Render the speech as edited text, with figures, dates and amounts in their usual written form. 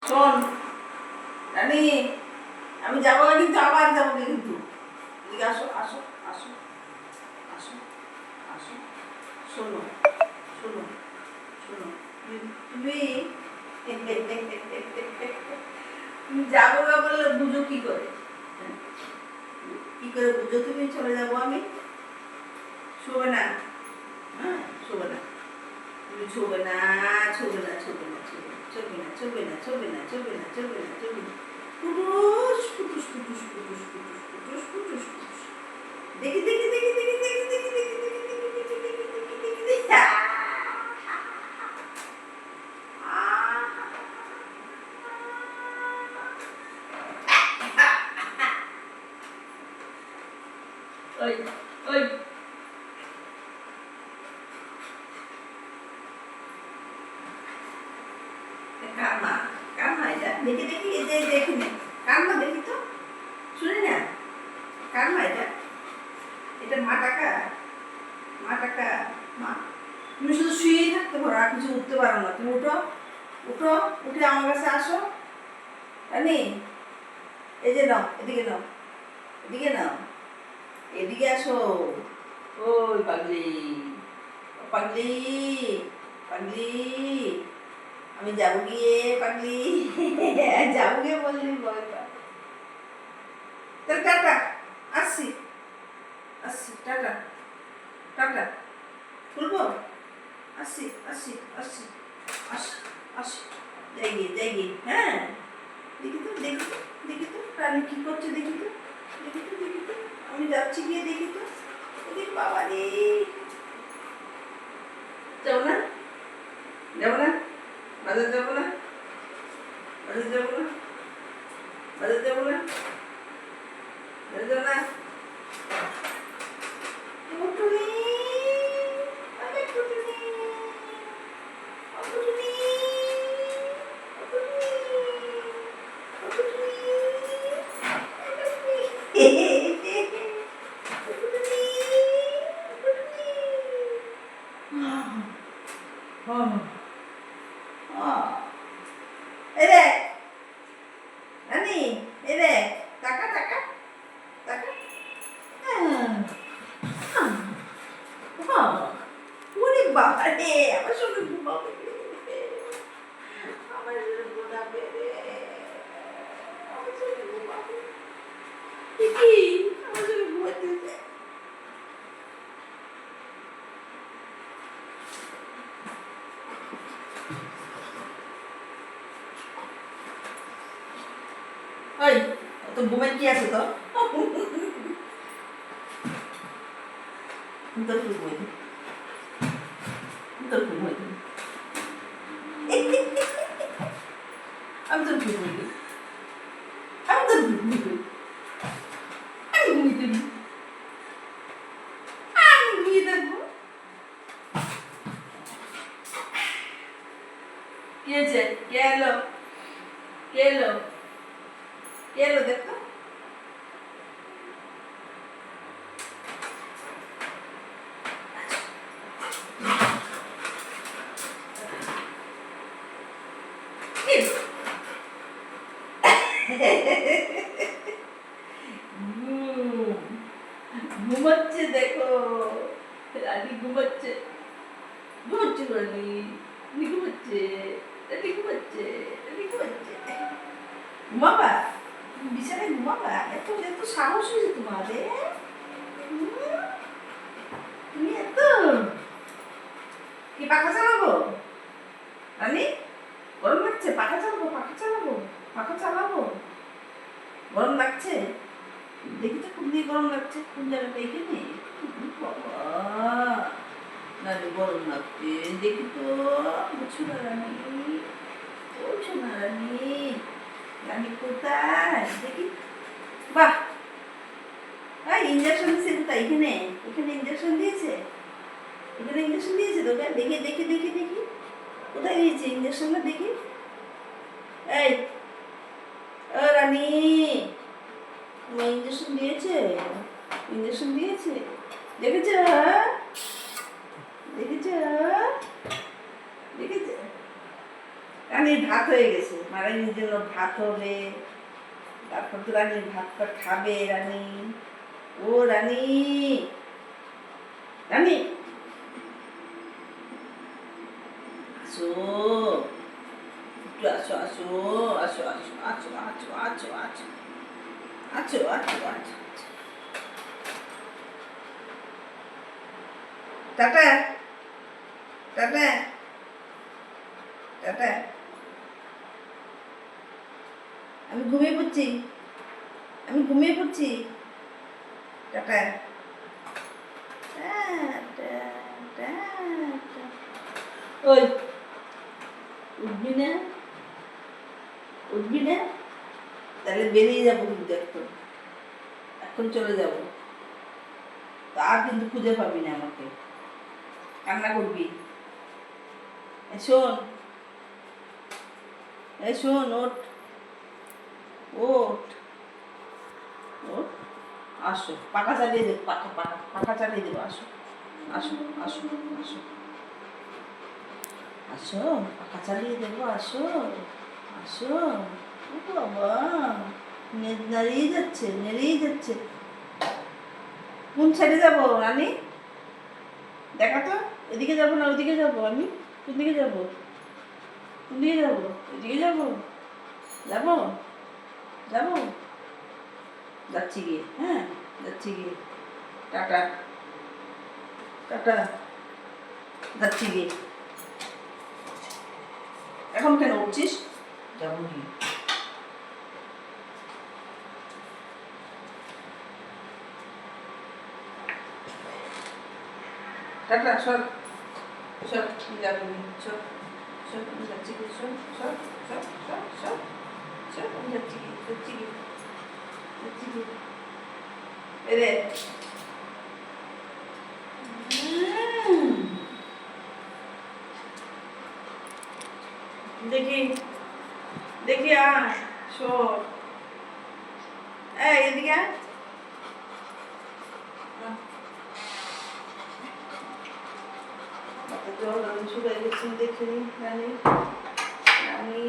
শোন রানী, আমি যাবো না কিন্তু আবার যাবো না কিন্তু। এদিকে আসো আসো আসো আসো আসো। শোনো শোনো শোনো, তুমি তুমি যাবো না বললে বুঝো কি করে? হ্যাঁ? কি করে বুঝো তুমি চলে যাবো আমি? শোবে না, হ্যাঁ শোবে না, তুমি ছবে না ছবে না ছবে না ছবে না ছবে না ছবে না ছবে না ছবে না ছবে না। ফুটুস ফুটুস ফুটুস ফুটুস ফুটুস ফুটুস ফুটুস ফুটুস। দেখি দেখি দেখি দেখি দেখি দেখি দেখি দেখি দেখি দেখি দেখি দেখি দেখি। ওই ওই কান্না কান্না, এটা দেখি দেখি এই যে দেখি না, কান্না দেখি তো, শুনি না কান্না, এটা এটা মা টাকা, মা টাকা মা। তুমি শুধু শুয়েই থাকতে পারো, আর কিছু উঠতে পারো না। তুমি উঠো উঠো, উঠে আমার কাছে আসো রানী। এই যে নাও, এদিকে নাও, এদিকে নাও, এদিকে আসো। ওই পাগলি, পাগলি, পাগলি, আমি যাবো গিয়ে পাগলি, যাবো গিয়ে বললি ভয় পায়। তাহলে টাটা, আসছি আসছি, টাটা টাটা, খুলবো, আসছি আসছি আসছি আসছি আসছি, যাই গিয়ে যাই গিয়ে, হ্যাঁ। দেখি তো দেখি তো দেখি তো রানী কি করছে, দেখি তো দেখি তো দেখি তো, আমি যাচ্ছি গিয়ে দেখি তো। ওরে বাবা রে, যাবো না যাবো না, বাজার যাবো না, বাজার যাবো না, বাজার যাবো না, বাজার যাবো না। টুটুনি, আরে টুটুনি, ও টুটুনি, ও টুটুনি, ও টুটুনি, ও টুটুনি, ও টুটুনি, ও টুটুনি। এই রে রানী, এই রে টাকা টাকা টাকা। ওরে বাবা রে, আমার সঙ্গে ঘুমাবে রে, আমার সঙ্গে ঘুমাবে রে, আমার সঙ্গে ঘুমাবে কি, আমার সঙ্গে ঘুমাতে দে। ওই তো ঘুমের কি আছে তো, তোর ঘুমাই দে, তোর ঘুমাই দে, আমি তোর ঘুমাই দে, আমি তোর ঘুমাই দে, আমি ঘুমিয়ে দেবো, আমি ঘুমিয়ে থাকবো। কি হয়েছে, কে এলো, কে এলো, কে এলো দেখতো। ঘুমাচ্ছে দেখো, রানী ঘুমাচ্ছে, ঘুমাচ্ছে রানী, রানী ঘুমাচ্ছে, রানী ঘুমাচ্ছে, রানী ঘুমাচ্ছে। ঘুমাবা, বিছানায় ঘুমাবা, এত এত সাহস হয়েছে তোমাদের, তুমি এত কি পাখা চালাবো রানী? গরম লাগছে, পাখা চালাবো, পাখা চালাবো, পাখা চালাবো, গরম লাগছে, দেখি তো খুব দিয়ে গরম লাগছে, কোন জায়গাটা এখানে, বাবা নারে গরম লাগছে, দেখি তো, বুঝছো না রানী, বলছো না রানী, রানী কোথায় দেখি, বাহ, ইঞ্জেকশন দিয়েছে কোথায়, এখানে, এখানে ইঞ্জেকশন দিয়েছে, এখানে ইঞ্জেকশন দিয়েছে তোকে, দেখি দেখি দেখি দেখি, কোথায় দিয়েছে ইঞ্জেকশনটা দেখি। এই ও রানী, তোমার ইঞ্জেকশন দিয়েছে, ইঞ্জেকশন দিয়েছে, দেখেছ দেখেছ দেখেছ, রানীর ভাত হয়ে গেছে, রানীর জন্য ভাত হবে, তারপর তো রানীর ভাতটা খাবে রানী। ও রানী, রানী আসো, একটু আসো আসো আসো আসো আসো আসো আসো আসো আছো আছো আছো। টাটা টাটা টাটা, আমি ঘুমিয়ে পড়ছি, আমি ঘুমিয়ে পড়ছি। টাটা। ওই উঠবি না, উঠবি না, তাহলে বেরিয়ে যাবো কিন্তু এখন, এখন চলে যাবো, আর কিন্তু খুঁজে পাবি না আমাকে, কান্না করবি। শোন, এই শোন, ওঠ ওঠ ওঠ, আসো, পাখা চালিয়ে দেবো, পাখা পাখা পাখা চালিয়ে দেবো, আসো আসো আসো আসো আসো, পাখা চালিয়ে দেবো, আসো আসো। ও বাবা, নাড়িয়ে যাচ্ছে, নেড়েই যাচ্ছে। কোন সাইডে যাবো রানী, দেখা তো, এদিকে যাবো না ওইদিকে যাবো, আমি কোন দিকে যাবো, কোন দিকে যাবো, এদিকে যাবো, যাবো যাবো, যাচ্ছি গিয়ে, হ্যাঁ যাচ্ছি গিয়ে, টাটা টাটা, যাচ্ছি গিয়ে। এখন কেন উঠছিস, যাবো গিয়ে। টাটা, সর সর, যাবো গিয়ে, সর সর, আমি যাচ্ছি গিয়ে, সর সর সর সর সর সর, আমি যাচ্ছি গিয়ে, যাচ্ছি গিয়ে, যাচ্ছি গিয়ে। এরে দেখি দেখি, আয় সর, এই এদিকে আয়। জল শুকাই গেছি, দেখি রানী, রানী